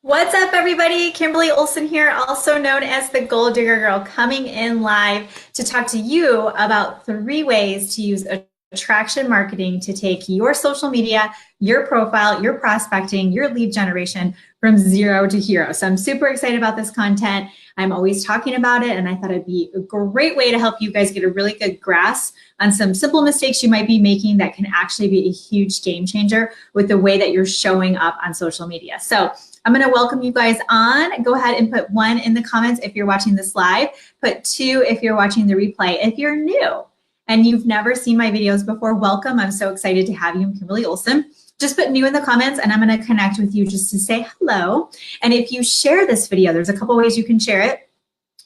What's up, everybody? Kimberly Olson here, also known as the Goal Digger Girl, coming in live to talk to you about 3 ways to use attraction marketing to take your social media, your profile, your prospecting, your lead generation from 0 to hero. So I'm super excited about this content. I'm always talking about it, and I thought it'd be a great way to help you guys get a really good grasp on some simple mistakes you might be making that can actually be a huge game changer with the way that you're showing up on social media. So I'm going to welcome you guys on. Go ahead and put 1 in the comments if you're watching this live. Put 2 if you're watching the replay. If you're new and you've never seen my videos before, welcome. I'm so excited to have you. I'm Kimberly Olson. Just put new in the comments and I'm going to connect with you just to say hello. And if you share this video, there's a couple ways you can share it.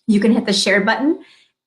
You can hit the share button.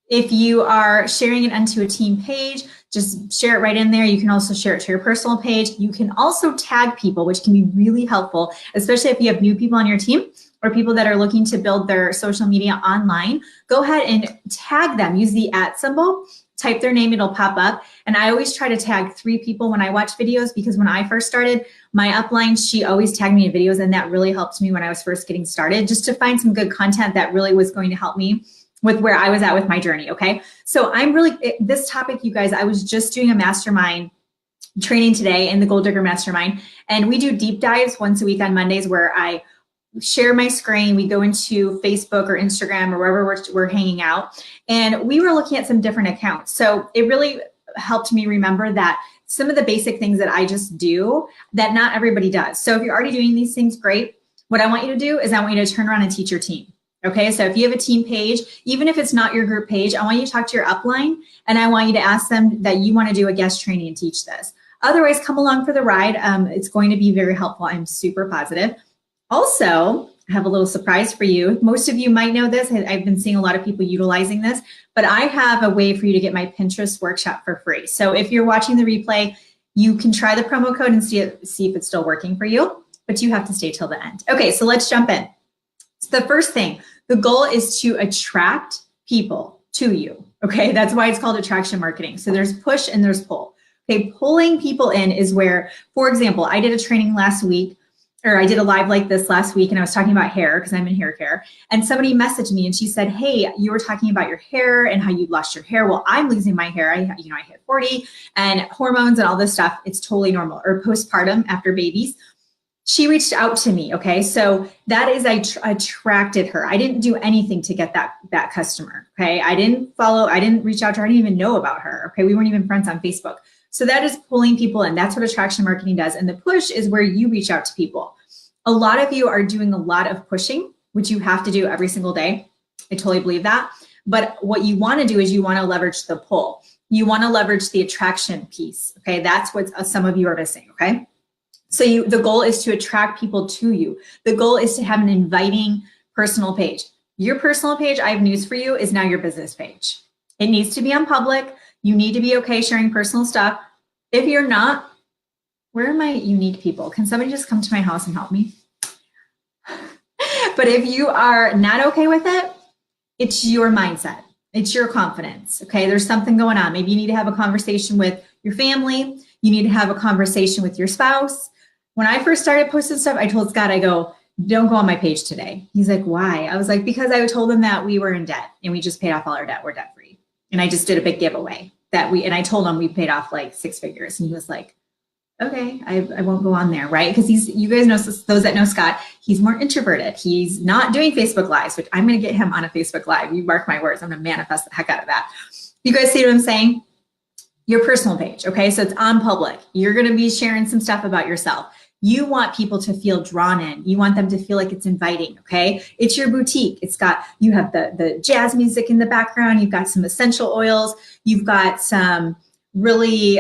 If you are sharing it onto a team page, just share it right in there. You can also share it to your personal page. You can also tag people, which can be really helpful, especially if you have new people on your team or people that are looking to build their social media online. Go ahead and tag them. Use the @ symbol, type their name, it'll pop up. And I always try to tag 3 people when I watch videos, because when I first started, my upline, she always tagged me in videos, and that really helped me when I was first getting started, just to find some good content that really was going to help me with where I was at with my journey, okay? So this topic, you guys, I was just doing a mastermind training today in the Goal Digger Mastermind, and we do deep dives once a week on Mondays where I share my screen, we go into Facebook or Instagram or wherever we're hanging out, and we were looking at some different accounts. So it really helped me remember that some of the basic things that I just do that not everybody does. So if you're already doing these things, great. What I want you to do is I want you to turn around and teach your team. Okay, so if you have a team page, even if it's not your group page, I want you to talk to your upline and I want you to ask them that you want to do a guest training and teach this. Otherwise, come along for the ride. It's going to be very helpful. I'm super positive. Also, I have a little surprise for you. Most of you might know this. I've been seeing a lot of people utilizing this, but I have a way for you to get my Pinterest workshop for free. So if you're watching the replay, you can try the promo code and see if it's still working for you, but you have to stay till the end. Okay, so let's jump in. So the first thing, the goal is to attract people to you, okay? That's why it's called attraction marketing. So there's push and there's pull. Okay, pulling people in is where, for example, I did a training last week, or I did a live like this last week, and I was talking about hair because I'm in hair care, and somebody messaged me and she said, hey, you were talking about your hair and how you lost your hair. Well, I'm losing my hair. I hit 40 and hormones and all this stuff. It's totally normal. Or postpartum after babies. She reached out to me, okay? So that is, I attracted her. I didn't do anything to get that customer, okay? I didn't reach out to her. I didn't even know about her, okay? We weren't even friends on Facebook. So that is pulling people in. That's what attraction marketing does. And the push is where you reach out to people. A lot of you are doing a lot of pushing, which you have to do every single day. I totally believe that. But what you want to do is you want to leverage the pull. You want to leverage the attraction piece, okay? That's what some of you are missing, okay? So the goal is to attract people to you. The goal is to have an inviting personal page. Your personal page, I have news for you, is now your business page. It needs to be on public. You need to be okay sharing personal stuff. If you're not, where are my unique people? Can somebody just come to my house and help me? But if you are not okay with it, it's your mindset. It's your confidence, okay? There's something going on. Maybe you need to have a conversation with your family. You need to have a conversation with your spouse. When I first started posting stuff, I told Scott, I go, don't go on my page today. He's like, why? I was like, because I told him that we were in debt and we just paid off all our debt. We're debt free. And I just did a big giveaway and I told him we paid off like 6 figures. And he was like, okay, I won't go on there, right? Because you guys know, those that know Scott, he's more introverted. He's not doing Facebook Lives, which I'm going to get him on a Facebook Live. You mark my words. I'm going to manifest the heck out of that. You guys see what I'm saying? Your personal page, okay? So it's on public. You're going to be sharing some stuff about yourself. You want people to feel drawn in. You want them to feel like it's inviting, okay? It's your boutique. You have the jazz music in the background. You've got some essential oils. You've got some really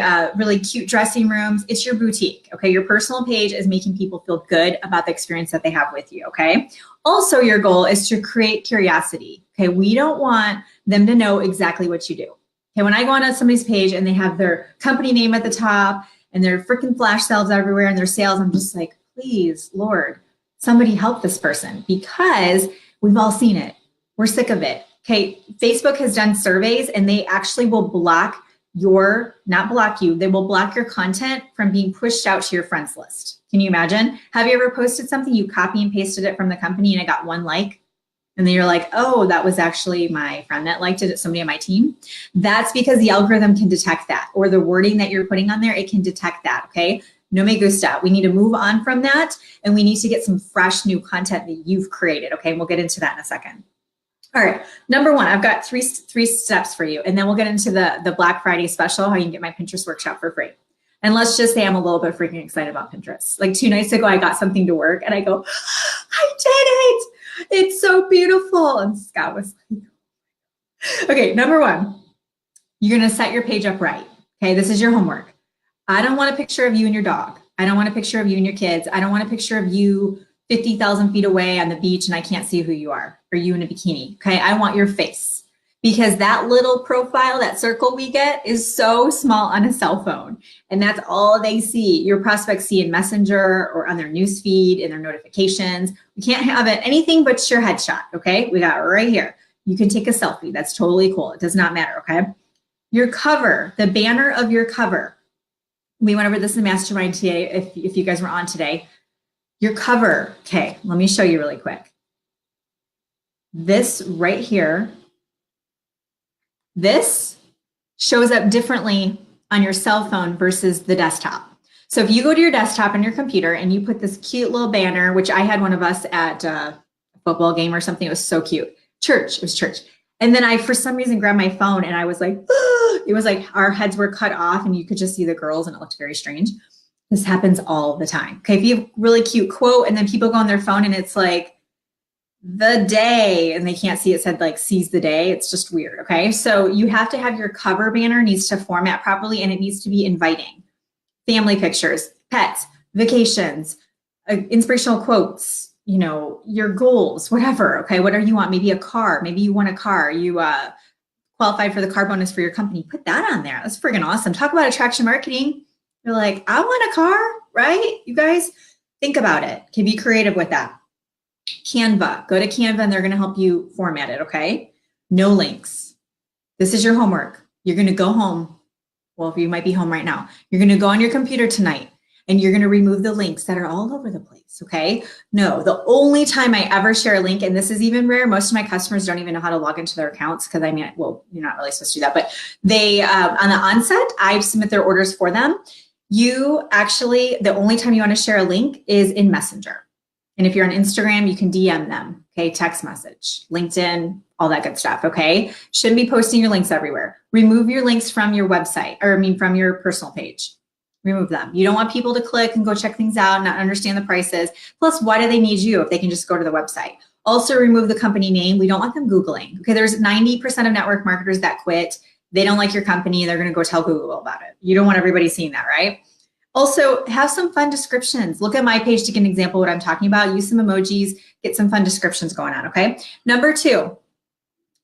cute dressing rooms. It's your boutique, okay? Your personal page is making people feel good about the experience that they have with you, okay? Also, your goal is to create curiosity, okay? We don't want them to know exactly what you do. Okay, when I go on somebody's page and they have their company name at the top and their freaking flash sales everywhere and their sales, I'm just like, please, Lord, somebody help this person, because we've all seen it. We're sick of it. Okay, Facebook has done surveys and they actually will block not block you, they will block your content from being pushed out to your friends list. Can you imagine? Have you ever posted something, you copy and pasted it from the company and it got 1 like? And then you're like, oh, that was actually my friend that liked it, it's somebody on my team. That's because the algorithm can detect that, or the wording that you're putting on there, it can detect that, okay? No me gusta. We need to move on from that, and we need to get some fresh new content that you've created, okay? And we'll get into that in a second. All right, number 1, I've got three steps for you, and then we'll get into the Black Friday special, how you can get my Pinterest workshop for free. And let's just say I'm a little bit freaking excited about Pinterest. Like 2 nights ago, I got something to work and I go, I did it. It's so beautiful. And Scott was like, okay, number 1, you're gonna set your page up right. Okay, this is your homework. I don't want a picture of you and your dog. I don't want a picture of you and your kids. I don't want a picture of you 50,000 feet away on the beach and I can't see who you are, or you in a bikini. Okay, I want your face. Because that little profile, that circle we get is so small on a cell phone. And that's all they see. Your prospects see in Messenger or on their news feed, in their notifications. We can't have it anything but your headshot, okay? We got it right here. You can take a selfie. That's totally cool. It does not matter, okay? Your cover, the banner of your cover. We went over this in the mastermind today, if you guys were on today. Your cover, okay, let me show you really quick. This right here, this shows up differently on your cell phone versus the desktop. So if you go to your desktop on your computer and you put this cute little banner, which I had one of us at a football game or something, it was so cute. Church, it was church. And then I, for some reason, grabbed my phone and I was like, it was like our heads were cut off and you could just see the girls and it looked very strange. This happens all the time. Okay, if you have a really cute quote and then people go on their phone and it's like, the day, and they can't see it said like seize the day. It's just weird, okay? So you have to have your cover banner needs to format properly and it needs to be inviting. Family pictures, pets, vacations, inspirational quotes, you know, your goals, whatever, okay? Whatever you want, maybe a car, maybe you want a car, you qualified for the car bonus for your company, put that on there. That's friggin' awesome. Talk about attraction marketing. You're like, I want a car, right? You guys think about it. Can be creative with that. Canva, go to Canva and they're going to help you format it, okay? No links. This is your homework. You're going to go home. Well, if you might be home right now, you're going to go on your computer tonight and you're going to remove the links that are all over the place, okay? No, the only time I ever share a link, and this is even rare, most of my customers don't even know how to log into their accounts because I mean, well, you're not really supposed to do that, but they, on the onset, I submit their orders for them. You actually, the only time you want to share a link is in Messenger. And if you're on Instagram, you can DM them, okay? Text message, LinkedIn, all that good stuff, okay? Shouldn't be posting your links everywhere. Remove your links from your website, or I mean from your personal page. Remove them. You don't want people to click and go check things out, not understand the prices. Plus, why do they need you if they can just go to the website? Also remove the company name. We don't want them Googling. Okay, there's 90% of network marketers that quit. They don't like your company. They're gonna go tell Google about it. You don't want everybody seeing that, right? Also, have some fun descriptions. Look at my page to get an example of what I'm talking about. Use some emojis, get some fun descriptions going on, okay? Number 2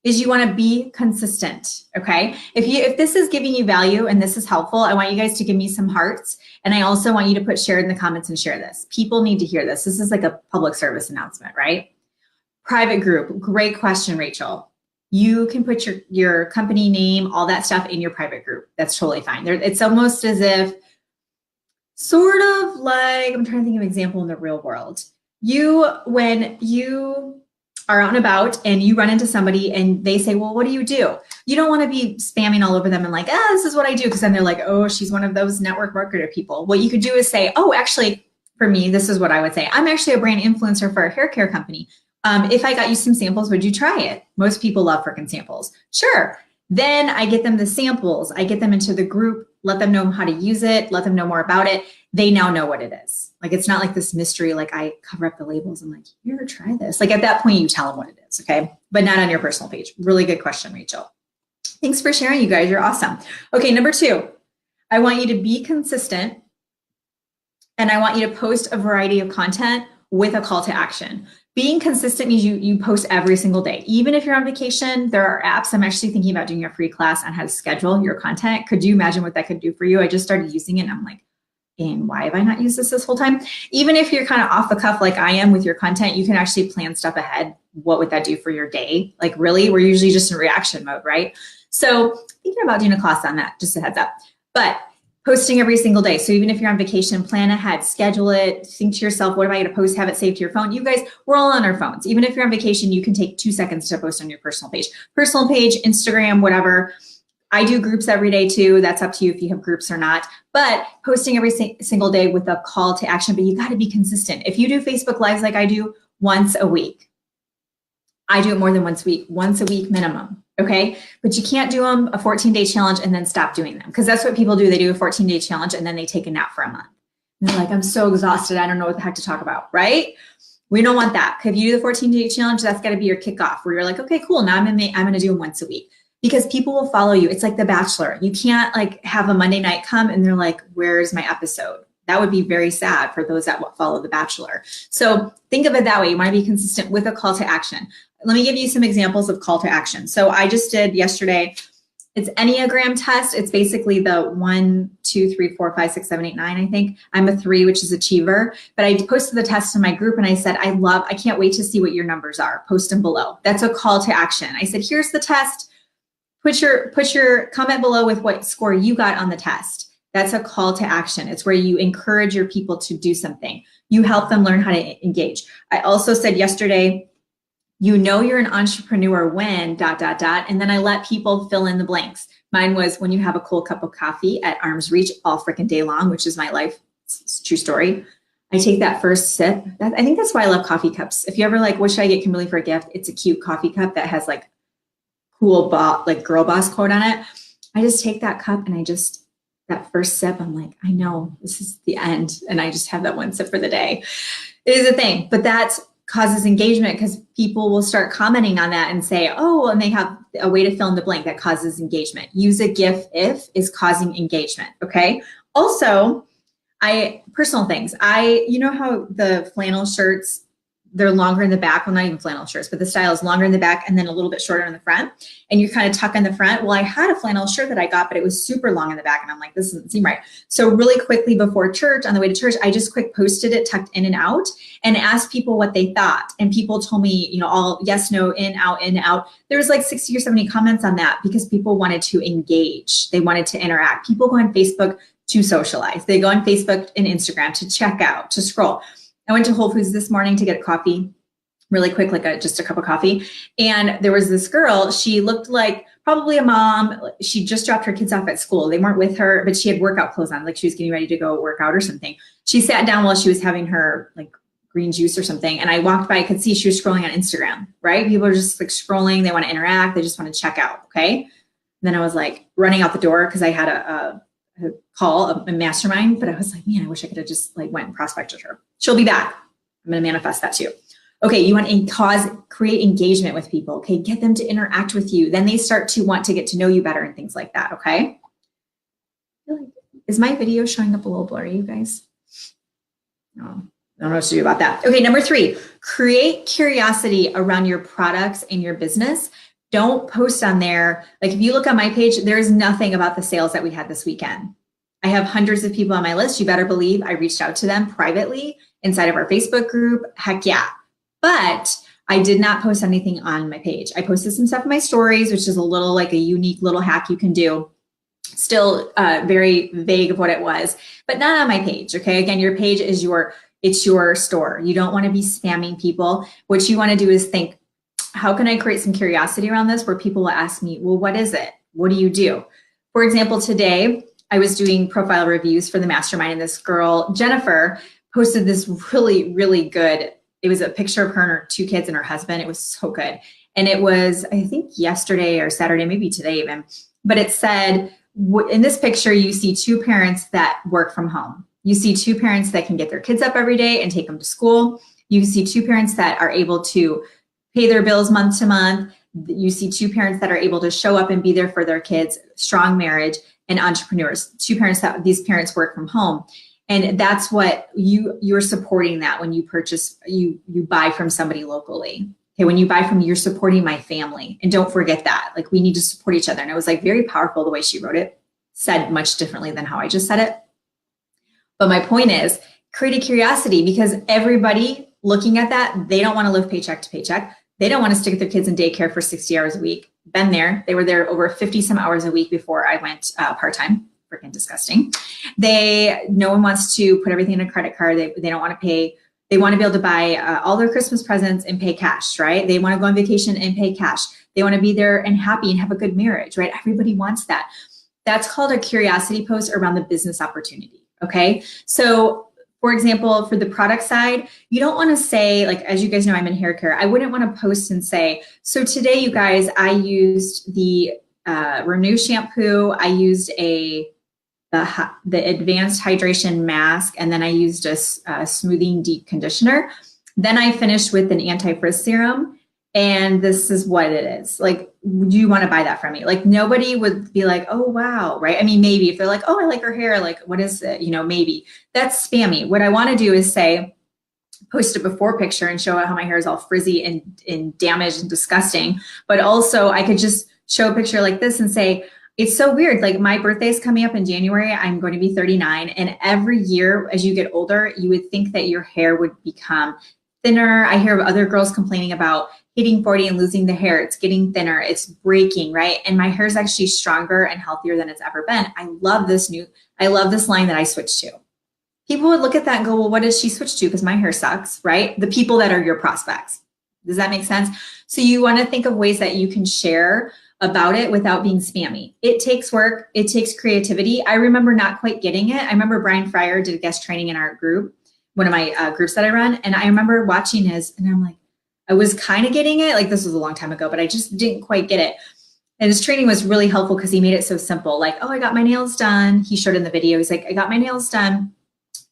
is you wanna be consistent, okay? If this is giving you value and this is helpful, I want you guys to give me some hearts, and I also want you to put share in the comments and share this. People need to hear this. This is like a public service announcement, right? Private group, great question, Rachel. You can put your company name, all that stuff in your private group. That's totally fine. It's almost as if, sort of like, I'm trying to think of an example in the real world. When you are out and about and you run into somebody and they say, well, what do? You don't want to be spamming all over them and like, this is what I do. Because then they're like, oh, she's one of those network marketer people. What you could do is say, oh, actually, for me, this is what I would say. I'm actually a brand influencer for a hair care company. If I got you some samples, would you try it? Most people love freaking samples. Sure. Then I get them the samples. I get them into the group, let them know how to use it, let them know more about it. They now know what it is. Like, it's not like this mystery, like I cover up the labels. I'm like, here, try this. Like at that point, you tell them what it is, okay? But not on your personal page. Really good question, Rachel. Thanks for sharing, you guys. You're awesome. Okay, number 2, I want you to be consistent and I want you to post a variety of content with a call to action. Being consistent means you post every single day. Even if you're on vacation, there are apps. I'm actually thinking about doing a free class on how to schedule your content. Could you imagine what that could do for you? I just started using it and I'm like, and why have I not used this whole time? Even if you're kind of off the cuff like I am with your content, you can actually plan stuff ahead. What would that do for your day? Like really, we're usually just in reaction mode, right? So thinking about doing a class on that, just a heads up. But posting every single day. So even if you're on vacation, plan ahead, schedule it, think to yourself, what am I going to post? Have it saved to your phone. You guys, we're all on our phones. Even if you're on vacation, you can take 2 seconds to post on your personal page, Instagram, whatever. I do groups every day too. That's up to you if you have groups or not, but posting every single day with a call to action, but you got to be consistent. If you do Facebook Lives like I do once a week, I do it more than once a week minimum. Okay. But you can't do them a 14-day challenge and then stop doing them, because that's what people do. They do a 14-day challenge and then they take a nap for a month. And they're like, I'm so exhausted. I don't know what the heck to talk about. Right. We don't want that. If you do the 14-day challenge, that's got to be your kickoff where you're like, okay, cool. Now I'm going to do them once a week, because people will follow you. It's like The Bachelor. You can't like have a Monday night come and they're like, where's my episode? That would be very sad for those that follow The Bachelor. So think of it that way. You want to be consistent with a call to action. Let me give you some examples of call to action. So I just did yesterday, it's Enneagram test. It's basically the 1, 2, 3, 4, 5, 6, 7, 8, 9, I think. I'm a 3, which is achiever. But I posted the test in my group and I said, I can't wait to see what your numbers are. Post them below. That's a call to action. I said, here's the test. Put your comment below with what score you got on the test. That's a call to action. It's where you encourage your people to do something. You help them learn how to engage. I also said yesterday, you know you're an entrepreneur when ... And then I let people fill in the blanks. Mine was when you have a cold cup of coffee at arm's reach all freaking day long, which is my life. It's a true story. I take that first sip. I think that's why I love coffee cups. If you ever like, what should I get Kimberly for a gift? It's a cute coffee cup that has like cool like girl boss quote on it. I just take that cup and that first sip, I'm like, I know this is the end. And I just have that one sip for the day. It is a thing, but that causes engagement because people will start commenting on that and say, oh, and they have a way to fill in the blank that causes engagement. Use a GIF if is causing engagement. Okay. Also, personal things. You know how the flannel shirts, they're longer in the back. Well, not even flannel shirts, but the style is longer in the back and then a little bit shorter in the front. And you kind of tuck in the front. Well, I had a flannel shirt that I got, but it was super long in the back. And I'm like, this doesn't seem right. So really quickly before church, on the way to church, I just quick posted it tucked in and out and asked people what they thought. And people told me, all yes, no, in, out. There was like 60 or 70 comments on that because people wanted to engage. They wanted to interact. People go on Facebook to socialize. They go on Facebook and Instagram to check out, to scroll. I went to Whole Foods this morning to get coffee really quick, like just a cup of coffee. And there was this girl, she looked like probably a mom. She just dropped her kids off at school. They weren't with her, but she had workout clothes on, like she was getting ready to go work out or something. She sat down while she was having her like green juice or something. And I walked by, I could see she was scrolling on Instagram, right? People are just like scrolling. They want to interact. They just want to check out. Okay. And then I was like running out the door because I had a call, a mastermind, but I was like, man, I wish I could have just like went and prospected her. She'll be back. I'm going to manifest that too. Okay. You want to create engagement with people. Okay. Get them to interact with you. Then they start to want to get to know you better and things like that. Okay. Is my video showing up a little blurry, you guys? No, I don't know what to do about that. Okay. Number 3, create curiosity around your products and your business. Don't post on there. Like if you look on my page, there's nothing about the sales that we had this weekend. I have hundreds of people on my list. You better believe I reached out to them privately inside of our Facebook group. Heck yeah. But I did not post anything on my page. I posted some stuff in my stories, which is a little like a unique little hack you can do. Still very vague of what it was, but not on my page. Okay. Again, your page is it's your store. You don't want to be spamming people. What you want to do is think, how can I create some curiosity around this where people will ask me, well, what is it? What do you do? For example, today I was doing profile reviews for the mastermind and this girl, Jennifer, posted this really, really good. It was a picture of her and her 2 kids and her husband. It was so good. And it was, I think yesterday or Saturday, maybe today even, but it said, in this picture, you see 2 parents that work from home. You see 2 parents that can get their kids up every day and take them to school. You see 2 parents that are able to pay their bills month to month. You see 2 parents that are able to show up and be there for their kids, strong marriage, and entrepreneurs. 2 parents that these parents work from home. And that's what you're supporting that when you purchase, you buy from somebody locally. Okay, when you buy from me, you're supporting my family. And don't forget that. Like we need to support each other. And it was like very powerful the way she wrote it, said much differently than how I just said it. But my point is, create a curiosity, because everybody looking at that, they don't want to live paycheck to paycheck. They don't want to stick their kids in daycare for 60 hours a week. Been there. They were there over 50 some hours a week before I went part-time. Freaking disgusting. No one wants to put everything in a credit card. They don't want to pay. They want to be able to buy all their Christmas presents and pay cash, right? They want to go on vacation and pay cash. They want to be there and happy and have a good marriage, right? Everybody wants that. That's called a curiosity post around the business opportunity, okay? So for example, for the product side, you don't want to say, like, as you guys know, I'm in hair care. I wouldn't want to post and say, so today, you guys, I used the Renew shampoo. I used the advanced hydration mask, and then I used a smoothing deep conditioner. Then I finished with an anti-frizz serum, and this is what it is. Like, do you want to buy that from me? Like, nobody would be like, oh, wow, right? I mean, maybe if they're like, oh, I like her hair, like, what is it? You know, maybe. That's spammy. What I want to do is say, post a before picture and show how my hair is all frizzy and damaged and disgusting. But also I could just show a picture like this and say, it's so weird. Like, my birthday is coming up in January. I'm going to be 39. And every year as you get older, you would think that your hair would become thinner. I hear of other girls complaining about hitting 40 and losing the hair. It's getting thinner. It's breaking, right? And my hair is actually stronger and healthier than it's ever been. I love this line that I switched to. People would look at that and go, well, what does she switch to? Because my hair sucks, right? The people that are your prospects. Does that make sense? So you want to think of ways that you can share about it without being spammy. It takes work. It takes creativity. I remember not quite getting it. I remember Brian Fryer did a guest training in our group, one of my groups that I run. And I remember watching his, and I'm like, I was kind of getting it. Like, this was a long time ago, but I just didn't quite get it. And his training was really helpful because he made it so simple. Like, oh, I got my nails done. He showed in the video. He's like, I got my nails done.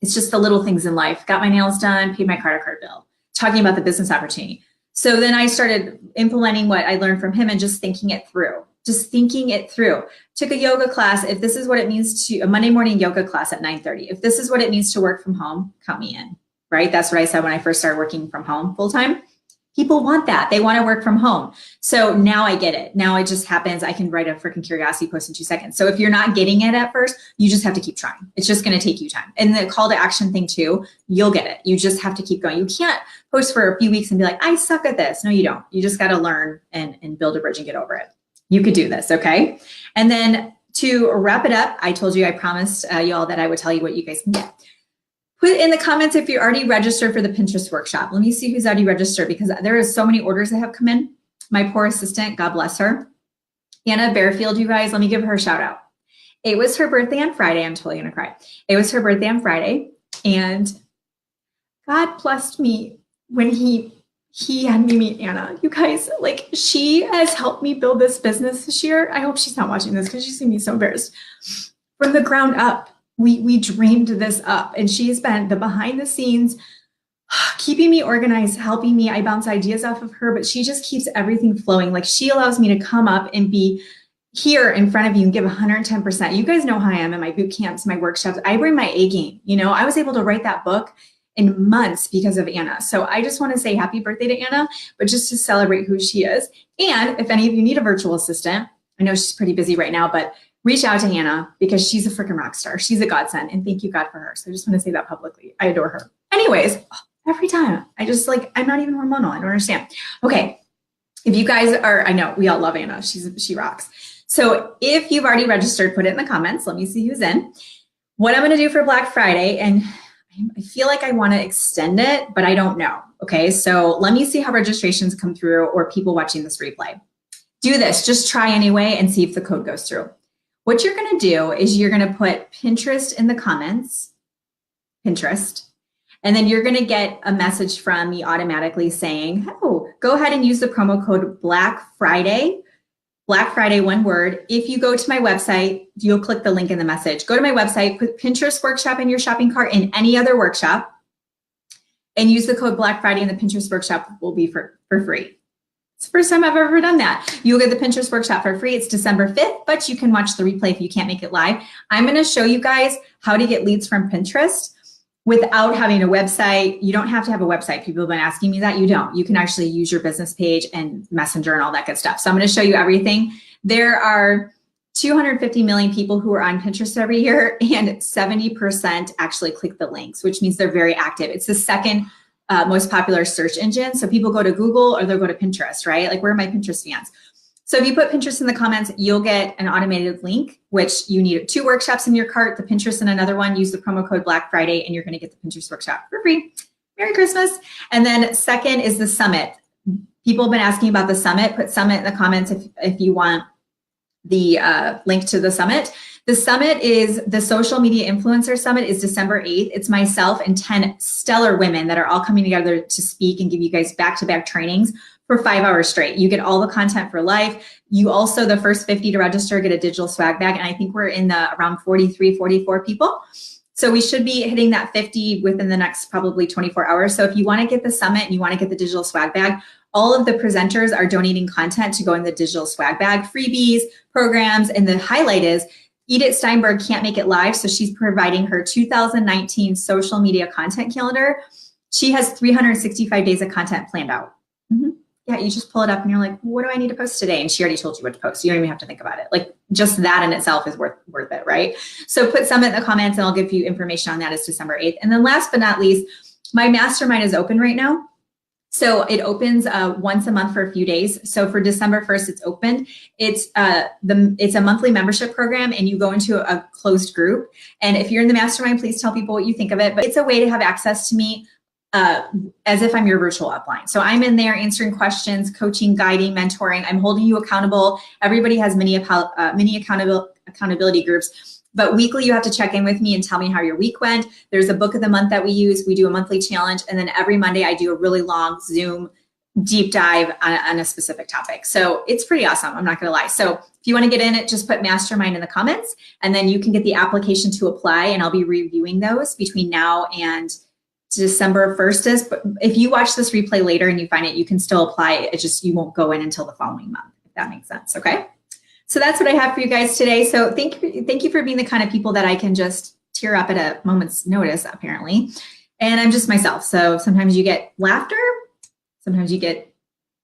It's just the little things in life. Got my nails done, paid my credit card bill. Talking about the business opportunity. So then I started implementing what I learned from him and just thinking it through. Took a yoga class. If this is what it means to, a Monday morning yoga class at 9:30. If this is what it means to work from home, count me in, right? That's what I said when I first started working from home full time. People want that. They want to work from home. So now I get it. Now it just happens. I can write a freaking curiosity post in 2 seconds. So if you're not getting it at first, you just have to keep trying. It's just going to take you time. And the call to action thing too, you'll get it. You just have to keep going. You can't post for a few weeks and be like, I suck at this. No, you don't. You just got to learn and build a bridge and get over it. You could do this, okay? And then to wrap it up, I told you, I promised y'all that I would tell you what you guys can get. Put in the comments if you're already registered for the Pinterest workshop. Let me see who's already registered, because there are so many orders that have come in. My poor assistant, God bless her. Anna Bearfield, you guys, let me give her a shout out. It was her birthday on Friday. I'm totally gonna cry. It was her birthday on Friday, and God blessed me when he had me meet Anna. You guys, like, she has helped me build this business this year. I hope she's not watching this because she's gonna be so embarrassed. From the ground up. We dreamed this up, and she's been the behind the scenes, keeping me organized, helping me. I bounce ideas off of her, but she just keeps everything flowing. Like, she allows me to come up and be here in front of you and give 110%. You guys know how I am in my boot camps, my workshops. I bring my A game. You know, I was able to write that book in months because of Anna. So I just want to say happy birthday to Anna, but just to celebrate who she is. And if any of you need a virtual assistant, I know she's pretty busy right now, but reach out to Hannah, because she's a freaking rock star. She's a godsend, and thank you, God, for her. So I just want to say that publicly. I adore her. Anyways, every time I just, like, I'm not even hormonal. I don't understand. Okay. If you guys are, I know we all love Anna. She rocks. So if you've already registered, put it in the comments. Let me see who's in. What I'm going to do for Black Friday, and I feel like I want to extend it, but I don't know. Okay. So let me see how registrations come through, or people watching this replay. Do this. Just try anyway and see if the code goes through. What you're going to do is you're going to put Pinterest in the comments, Pinterest, and then you're going to get a message from me automatically saying, oh, go ahead and use the promo code Black Friday, one word. If you go to my website, you'll click the link in the message. Go to my website, put Pinterest workshop in your shopping cart in any other workshop, and use the code Black Friday, and the Pinterest workshop will be for free. It's the first time I've ever done that. You'll get the Pinterest workshop for free. It's December 5th, but you can watch the replay if you can't make it live. I'm going to show you guys how to get leads from Pinterest without having a website. You don't have to have a website. People have been asking me that. You don't. You can actually use your business page and Messenger and all that good stuff. So I'm going to show you everything. There are 250 million people who are on Pinterest every year, and 70% actually click the links, which means they're very active. It's the second most popular search engine. So people go to Google or they'll go to Pinterest, right? Like, where are my Pinterest fans? So if you put Pinterest in the comments, you'll get an automated link, which you need 2 workshops in your cart, the Pinterest and another one. Use the promo code Black Friday and you're going to get the Pinterest workshop for free. Merry Christmas. And then second is the summit. People have been asking about the summit. Put summit in the comments if you want the link to the summit. The summit is the Social Media Influencer Summit is December 8th. It's myself and 10 stellar women that are all coming together to speak and give you guys back-to-back trainings for 5 hours straight. You get all the content for life. You also, the first 50 to register, get a digital swag bag. And I think we're in the around 43, 44 people. So we should be hitting that 50 within the next probably 24 hours. So if you want to get the summit and you want to get the digital swag bag, all of the presenters are donating content to go in the digital swag bag, freebies, programs. And the highlight is Edith Steinberg can't make it live. So she's providing her 2019 social media content calendar. She has 365 days of content planned out. Yeah, you just pull it up and you're like, what do I need to post today? And she already told you what to post. You don't even have to think about it. Like, just that in itself is worth it, right? So put some in the comments and I'll give you information on that. It's December 8th. And then last but not least, my mastermind is open right now. So it opens once a month for a few days. So for December 1st, it's opened. It's a monthly membership program and you go into a closed group. And if you're in the mastermind, please tell people what you think of it. But it's a way to have access to me as if I'm your virtual upline. So I'm in there answering questions, coaching, guiding, mentoring. I'm holding you accountable. Everybody has many accountability groups, but weekly you have to check in with me and tell me how your week went. There's a book of the month that we use. We do a monthly challenge. And then every Monday I do a really long Zoom deep dive on a specific topic. So it's pretty awesome. I'm not going to lie. So if you want to get in it, just put mastermind in the comments and then you can get the application to apply and I'll be reviewing those between now and December 1st is, but if you watch this replay later and you find it, you can still apply. It just, you won't go in until the following month, if that makes sense. Okay. So that's what I have for you guys today. So thank you for being the kind of people that I can just tear up at a moment's notice, apparently. And I'm just myself. So sometimes you get laughter, sometimes you get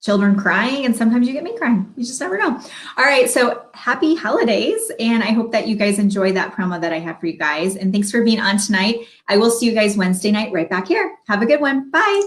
children crying, and sometimes you get me crying. You just never know. All right, so happy holidays, and I hope that you guys enjoy that promo that I have for you guys. And thanks for being on tonight. I will see you guys Wednesday night right back here. Have a good one. Bye.